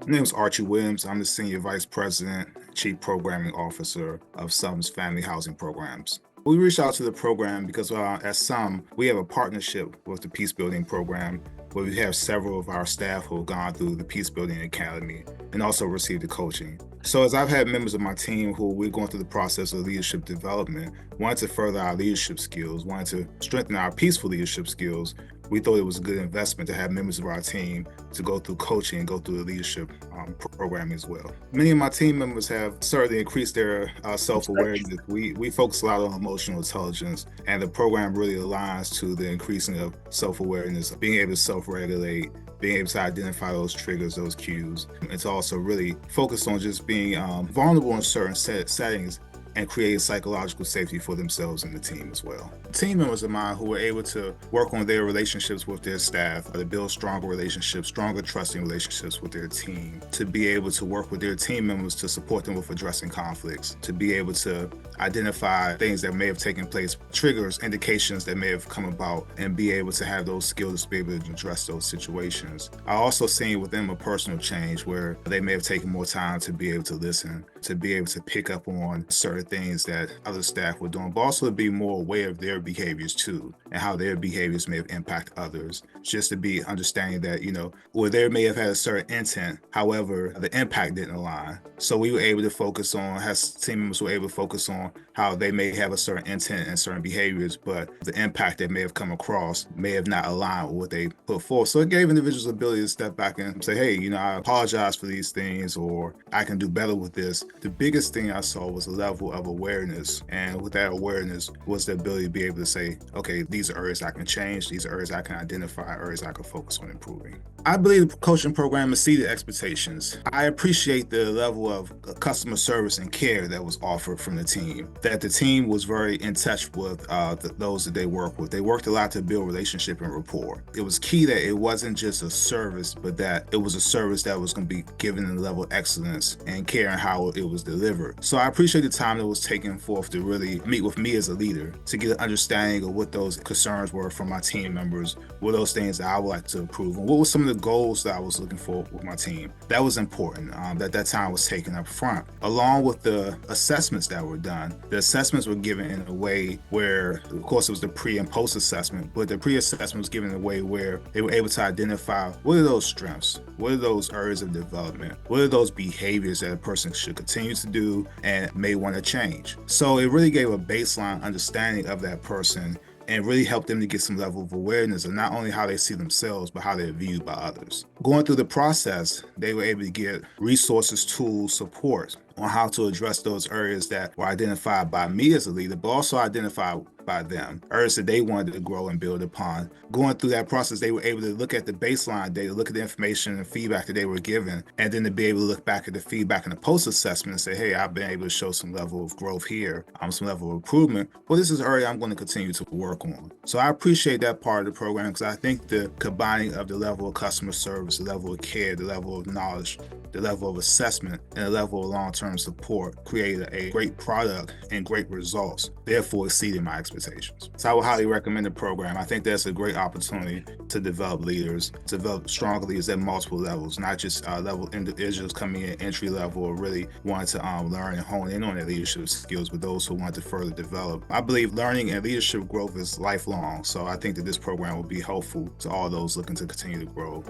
My name is Archie Williams. I'm the Senior Vice President, Chief Programming Officer of SUM's Family Housing Programs. We reached out to the program because at SUM, we have a partnership with the Peacebuilding Program where we have several of our staff who have gone through the Peacebuilding Academy and also received the coaching. So as I've had members of my team who we're going through the process of leadership development, wanted to further our leadership skills, wanted to strengthen our peaceful leadership skills, we thought it was a good investment to have members of our team to go through coaching and go through the leadership program as well. Many of my team members have certainly increased their self-awareness. We focus a lot on emotional intelligence, and the program really aligns to the increasing of self-awareness, being able to self-regulate, being able to identify those triggers, those cues. It's also really focused on just being vulnerable in certain settings and create psychological safety for themselves and the team as well. Team members of mine who were able to work on their relationships with their staff, to build stronger relationships, stronger trusting relationships with their team, to be able to work with their team members to support them with addressing conflicts, to be able to identify things that may have taken place, triggers, indications that may have come about, and be able to have those skills to be able to address those situations. I also seen with them a personal change where they may have taken more time to be able to listen, to be able to pick up on certain things that other staff were doing, but also to be more aware of their behaviors too, and how their behaviors may have impacted others. Just to be understanding that, where they may have had a certain intent, however, the impact didn't align. So we were able to focus on, as team members were able to focus on how they may have a certain intent and certain behaviors, but the impact that may have come across may have not aligned with what they put forth. So it gave individuals the ability to step back and say, hey, I apologize for these things, or I can do better with this. The biggest thing I saw was a level of awareness. And with that awareness was the ability to be able to say, okay, these are areas I can change, these are areas I can identify, areas I can focus on improving. I believe the coaching program exceeded expectations. I appreciate the level of customer service and care that was offered from the team, that the team was very in touch with those that they work with. They worked a lot to build relationship and rapport. It was key that it wasn't just a service, but that it was a service that was going to be given a level of excellence and care in how it was delivered. So I appreciate the time that was taken forth to really meet with me as a leader, to get an understanding of what those concerns were from my team members, what those things that I would like to improve, and what were some of the goals that I was looking for with my team. That was important, that time was taken up front. Along with the assessments that were done, the assessments were given in a way where, of course, it was the pre and post assessment, but the pre-assessment was given in a way where they were able to identify what are those strengths, what are those areas of development, what are those behaviors that a person should continue to do and may want to change. So it really gave a baseline understanding of that person and really helped them to get some level of awareness of not only how they see themselves, but how they're viewed by others. Going through the process, they were able to get resources, tools, support on how to address those areas that were identified by me as a leader, but also identified by them, areas that they wanted to grow and build upon. Going through that process, they were able to look at the baseline data, look at the information and feedback that they were given, and then to be able to look back at the feedback and the post-assessment and say, hey, I've been able to show some level of growth here, some level of improvement. Well, this is an area I'm going to continue to work on. So I appreciate that part of the program because I think the combining of the level of customer service, the level of care, the level of knowledge, the level of assessment, and the level of long-term support created a great product and great results, therefore exceeding my expectations. So I would highly recommend the program. I think that's a great opportunity to develop leaders, to develop stronger leaders at multiple levels, not just level individuals coming in entry level or really wanting to learn and hone in on their leadership skills, but those who want to further develop. I believe learning and leadership growth is lifelong, so I think that this program will be helpful to all those looking to continue to grow.